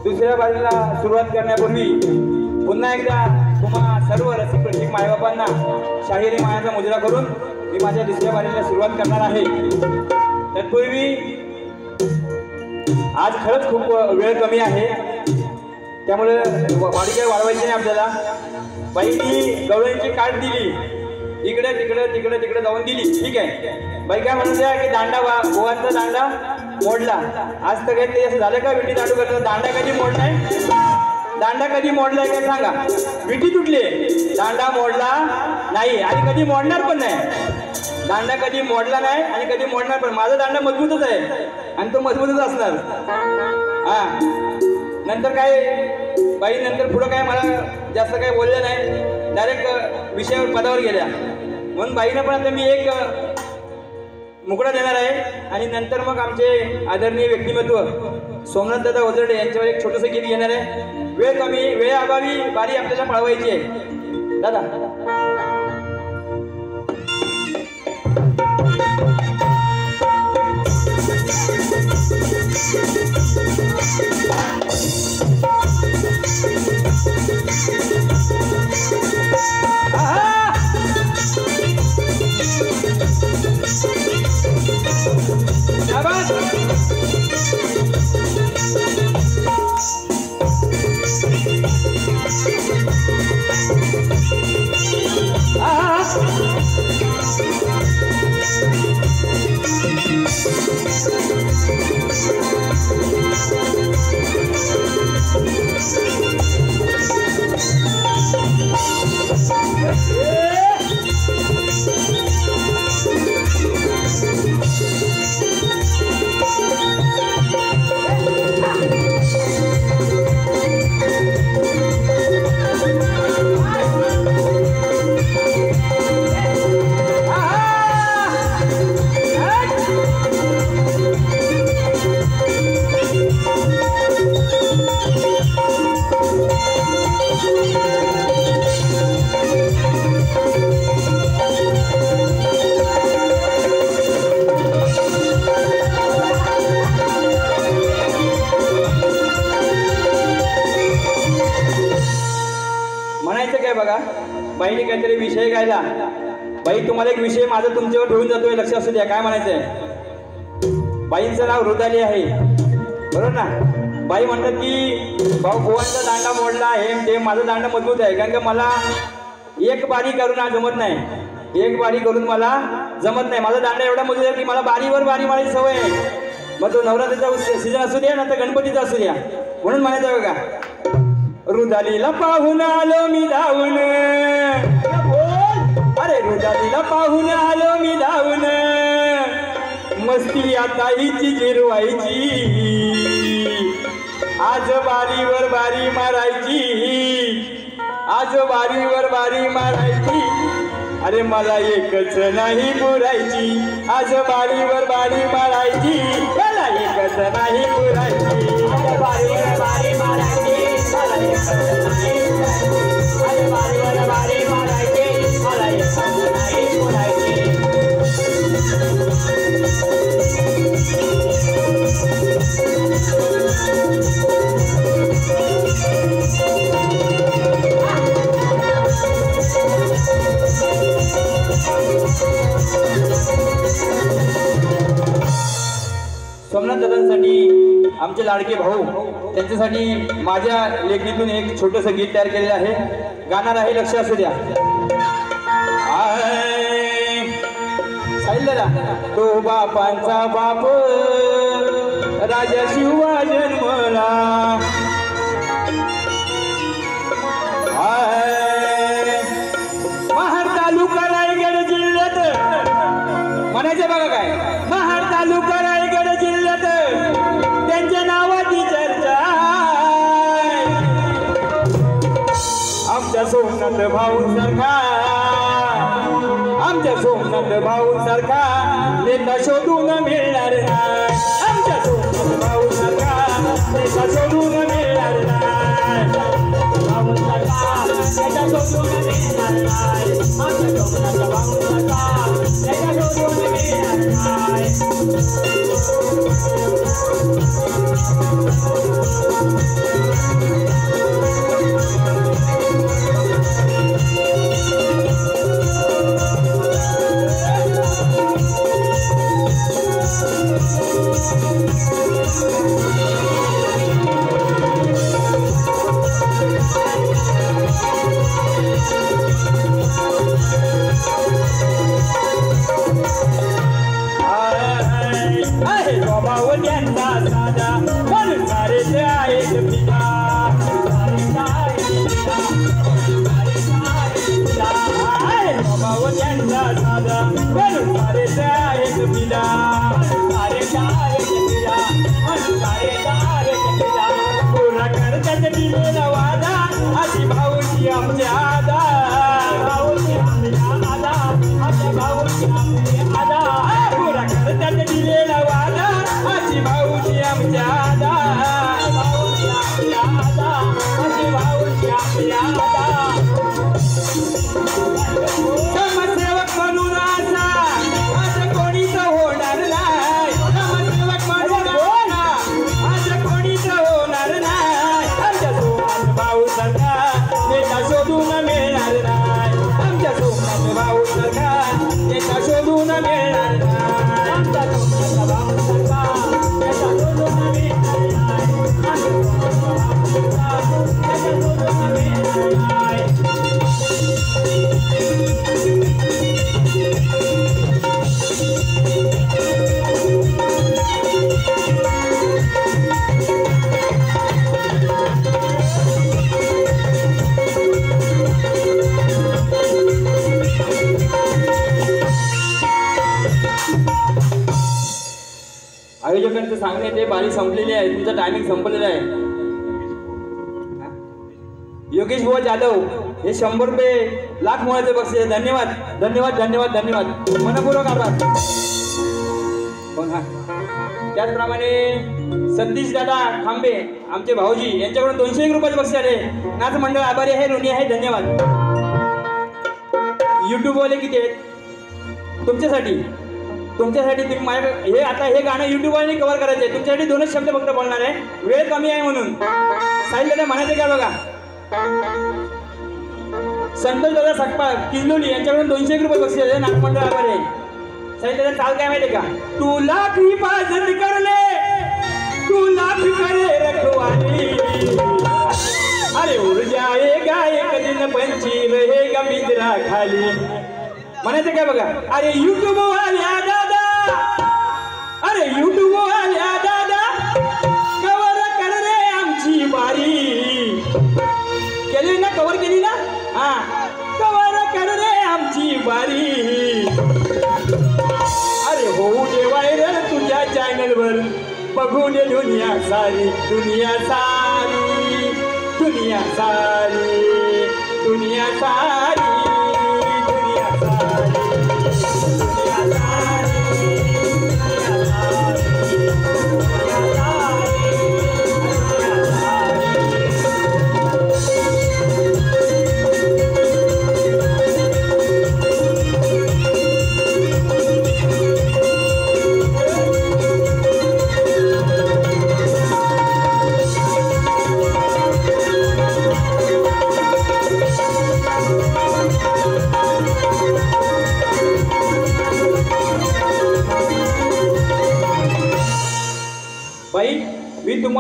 दुसऱ्या बाजूला सुरुवात करण्यापूर्वी पुन्हा एकदा तुम्हा सर्व रसिक प्रसिक मायबापांना शाहिरी मायाचा मुजरा करून मी माझ्या दुसऱ्या बाजूला सुरुवात करणार आहे। तत्पूर्वी आज खरंच खूप वेळ कमी आहे, त्यामुळे वाढी काही वाढवायची नाही आपल्याला। बाईंनी गवळ्यांची काठ दिली, इकडे तिकडे तिकडे तिकडे जाऊन दिली, ठीक आहे। बाई काय म्हणत आहे की दांडा गोवांचा दांडा मोडला। आज तर काही ते असं झालं का विटी दांडू करतात? दांडा कधी मोडलाय? दांडा कधी मोडलाय काय सांगा? विटी तुटली, दांडा मोडला नाही आणि कधी मोडणार पण नाही। दांडा कधी मोडला नाही आणि कधी मोडणार पण। माझा दांडा मजबूतच आहे आणि तो मजबूतच असणार। हा, नंतर काय बाई नंतर पुढं काय मला जास्त काही बोललं नाही, डायरेक्ट विषयावर पदावर गेल्या। म्हणून बाईनं पण आता मी एक मुकडा देणार आहे आणि नंतर मग आमचे आदरणीय व्यक्तिमत्व सोमनाथ दादा ओझरडे यांच्यावर एक छोटंसं गीत घेणार आहे। वेळ कमी, वेळेअभावी बारी आपल्याला पळवायची आहे दादा। बघा बाईने काहीतरी विषय गायला। बाई तुम्हाला एक विषय माझा तुमच्यावर ठेवून जातोय, लक्ष असू द्या। काय म्हणायचंय? बाईंचं नाव रुदाली आहे, बरोबर ना? बाई म्हणतात की भाऊ गोवांचा दांडा मोडला आहे ते, माझा दांडा मजबूत आहे। कारण का मला एक बारी करून जमत नाही, एक बारी करून मला जमत नाही। माझा दांडा एवढा मजबूत आहे की मला बारीवर बारी मारायची सवय आहे। मग तो नवरात्रीचा सीझन असू द्या ना तर गणपतीचा असू द्या, म्हणून म्हणायचं बघा, रुदालीला पाहून आलो मी धावून, अरे रुदालीला पाहून आलो मी धावून, मस्ती आता हिची जिरवायची, आज बारीवर बारी मारायची, आज बारीवर बारी मारायची, अरे मला एकच नाही पुरायची, आज बारीवर बारी मारायची, मला एकच नाही पुरायची, बारीवर बारी मारायची, मला एकच नाही पुरायची, दादांसाठी आमचे लाडके भाऊ त्यांच्यासाठी माझ्या लेखणीतून एक छोटंसं गीत तयार केलेलं आहे. गाणार आहे, लक्ष असू द्या. तो बापांचा बाप राजा शिवा जन्मला, महाड तालुका रायगड जिल्ह्यात, म्हणायचं बघा काय, महाड तालुका रायगड जिल्ह्यात त्यांच्या नावाची चर्चा. आमच्या सोमनाथ भाऊ सारखा, आमच्या सोमनाथ भाऊ सारखा नेता शोधून मिळणार नाही. आमच्या सोमनाथ भाऊ सारखा नेता शोधून मिळणार नाही. भाऊ सारखा नेता शोधून मिळणार नाही. आमच्या सोमनाथ भाऊ सारखा नेता शोधून मिळणार नाही. आयोजकांचं सांगणे ते बारी संपलेली आहे, तुमचं टायमिंग संपलेलं आहे. योगेश बुवा जाधव हे 100 रुपये लाख मोळाचे बक्षीस. धन्यवाद धन्यवाद धन्यवाद धन्यवाद, मनपूर्वक आभार. त्याचप्रमाणे सतीश दादा खांबे आमचे भाऊजी यांच्याकडून 201 रुपयाचे बक्षीस आले. नाच मंडळ आभारी आहे, ऋणी आहे, धन्यवाद. युट्यूब वाले किती आहेत तुमच्यासाठी, तुमच्यासाठी तुम्ही माझ्या हे आता हे गाणं युट्यूबवरही कव्हर करायचं आहे. तुमच्यासाठी 2च शब्द फक्त बोलणार आहे, वेळ कमी आहे म्हणून. साहिल दादा म्हणायचं काय बघा, संतोष दादा सकपाळ किल्लोली यांच्याकडून 201 रुपये बक्षीस आहे, नागमंडळ आभार आहे. साहिल दादा चाल काय माहिती का, तू लाख हिफाजत करले, तू लाख करे रखवाली, अरे उड़ जाएगा एक दिन पंछी रहेगा पिंजरा खाली. म्हणायचं काय बघा, अरे युट्यूब वाल्या दादा, अरे युट्यूब वाल्या दादा कवर कर रे आमची बारी. केली ना, कवर केली ना, हा कवर कर रे आमची बारी. अरे होऊ दे व्हायरल तुझ्या चॅनलवर, बघू दे दुनिया सारी, दुनिया सारी, दुनिया सारी, दुनिया सारी.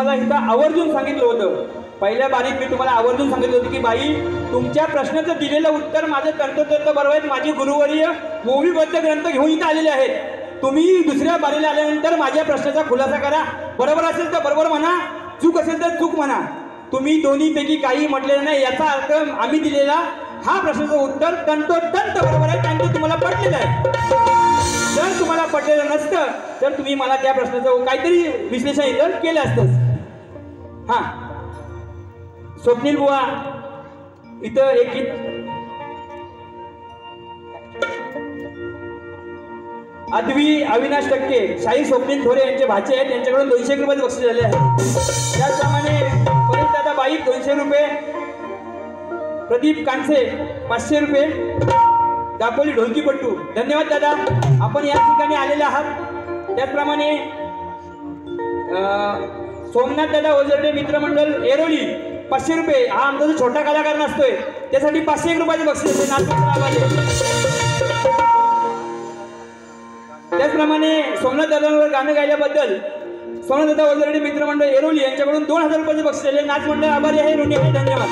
तुम्हाला इथं आवर्जून सांगितलं होतं, पहिल्या बारीत मी तुम्हाला आवर्जून सांगितलं होतं की बाई, तुमच्या प्रश्नाचं दिलेलं उत्तर माझं तंतोतंत बरोबर आहे. माझी गुरुवर्य ओवीबद्ध ग्रंथ घेऊन इथं आलेले आहेत. तुम्ही दुसऱ्या बारीला आल्यानंतर माझ्या प्रश्नाचा खुलासा करा. बरोबर असेल तर बरोबर म्हणा, चूक असेल तर चूक म्हणा. तुम्ही दोन्हीपैकी काही म्हटलेलं नाही, याचा अर्थ आम्ही दिलेला हा प्रश्नाचं उत्तर तंतोतंत बरोबर आहे, त्यामुळे तुम्हाला पटलेलं आहे. जर तुम्हाला पटलेलं नसतं तर तुम्ही मला त्या प्रश्नाचं काहीतरी विश्लेषण इथं केलं असतंच. हां, स्वप्नील बुवा इथं एक गीत, अद्वी अविनाश टक्के, शाही स्वप्नील थोरे यांचे भाचे आहेत, त्यांच्याकडून 200 रुपये बक्षीस झाले आहे. त्याचप्रमाणे परिदादा बाई 200 रुपये, प्रदीप कांसे 500 रुपये, दापोली ढोलकीपट्टू. धन्यवाद दादा, आपण या ठिकाणी आलेले आहात. त्याचप्रमाणे सोमनाथ दादा ओझरडे मित्रमंडळ एरोली 500 रुपये. हा आमचा जो छोटा कलाकार नसतोय त्यासाठी 501 रुपयाचे बक्षीस आहे. त्याचप्रमाणे सोमनाथ दादांवर गाणं गायल्याबद्दल सोमनाथ दादा ओझरडे मित्रमंडळ एरोली यांच्याकडून 2000 रुपयाचे बक्षीस दिले. नाच मंडळ आभारी आहे, ऋणी आहे. धन्यवाद.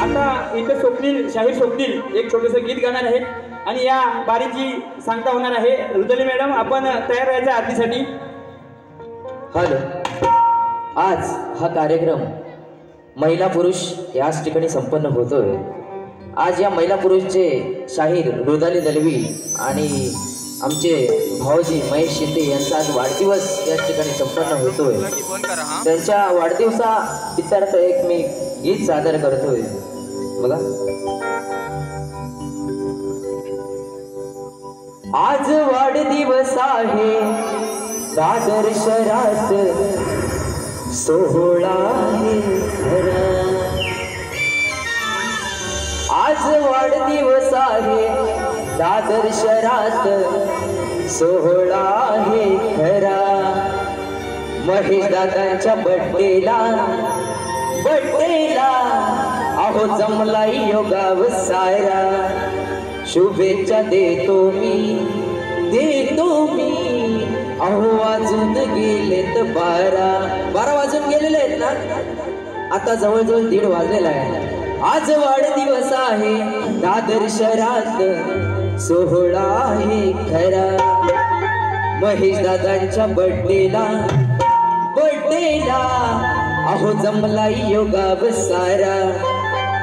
आता इथे स्वप्नील, शाहीर स्वप्नील एक छोटंसं गीत गाणार आहे आणि या बारीची सांगता होणार आहे. रुदली मॅडम, आपण तयार राहायचं आरतीसाठी. हॅलो, आज हा कार्यक्रम महिला पुरुष याच ठिकाणी संपन्न होतोय. आज या महिला पुरुषचे शाहीर रुदाली दलवी आणि आमचे भाऊजी महेश शिंदे यांचा आज वाढदिवस याच ठिकाणी संपन्न होतोय. त्यांच्या वाढदिवसानिमित्त एक मी गीत सादर करतोय. बघा, आज वाढदिवस आहे, दादर शहरात सोहळा आहे खरा. आज वाढदिवस आहे, दादर शहरात सोहळा आहे खरा. महेश दादांच्या बड्डेला अहो जमलाई योगाव सारा. शुभेच्छा देतो मी अहो वाजून गेलेत 12 वाजून गेलेले आहेत ना, आता जवळजवळ 1:30 वाजलेला आहे. आज वाढदिवस आहे, दादर शहरात सोहळा आहे खरा. महेश दादांच्या बड्डेला अहो जमलाई योगाव सारा.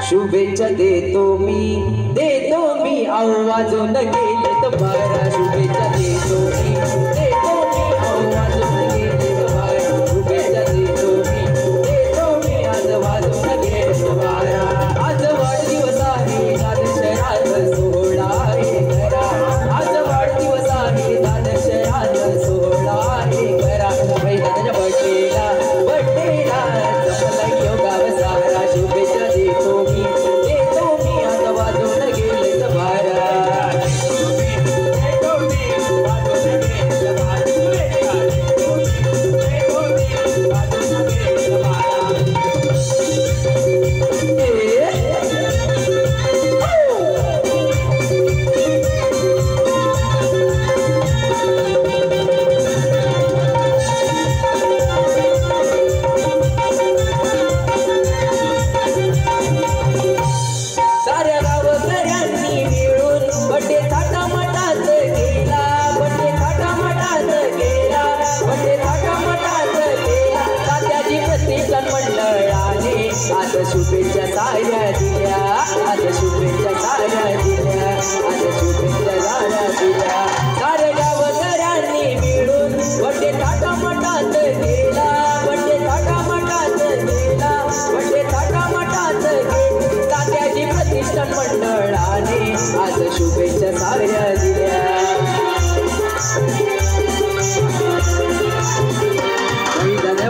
शुभेच्छा देतो मी अहो वाजून गेलेत 12. शुभेच्छा देतो मी अहो वाजून गेलेत 12. शुभेच्छा देतो मी आज वाजून गेलेत 12. आज वाढदिवस आहे, दादर शहरात सोहळा आहे खरा. आज वाढदिवस आहे, दादर शहरात सोहळा आहे खरा. दादाच्या बड्डेला जमलाई योगाव सारा. शुभेच्छा देतो मी आज वाजून गेलेत 12. शुभेच्छा साऱ्या दिल्या, आज शुभेच्छा साऱ्या दिल्या, आज शुभेच्छा साऱ्या दिल्या. साऱ्या गावकऱ्यांनी मिळून बड्डे थाटामाटात गेला, बड्डे थाटामाटात गेला, बड्डे थाटामाटात गेला. तात्याजी प्रतिष्ठान मंडळाने आज शुभेच्छा साऱ्या दिल्या.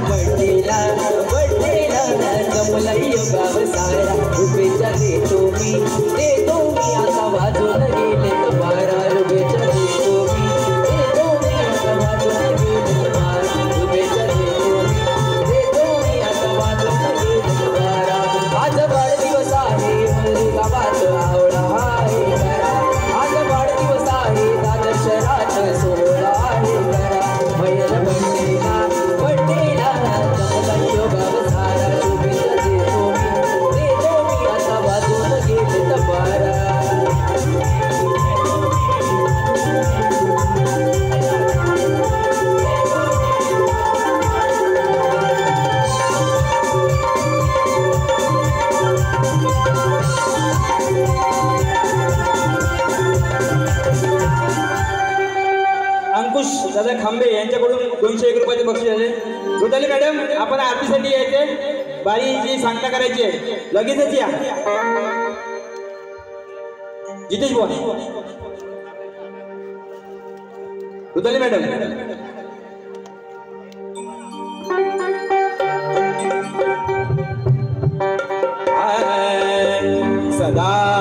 बड्डेला जमलाई योगाव सारा. शुभेच्छा देतो मी आता वाजून गेलेत 12. शुभेच्छा देतो मी आता वाजून गेलेत 12. शुभेच्छा देतो मी आता वाजून गेलेत 12. आज वाढदिवस आहे, गावात आवडा आहे खरा. आज वाढदिवस आहे, दादर शहरात सोहळा आहे खरा. महिला बड्डेला रुपये बक्षीस आहे. रुदाली मॅडम आपण आरतीसाठी यायचे, बारीची सांगता करायची आहे, लगेचच या. जितेश बोल. रुदाली मॅडम सदा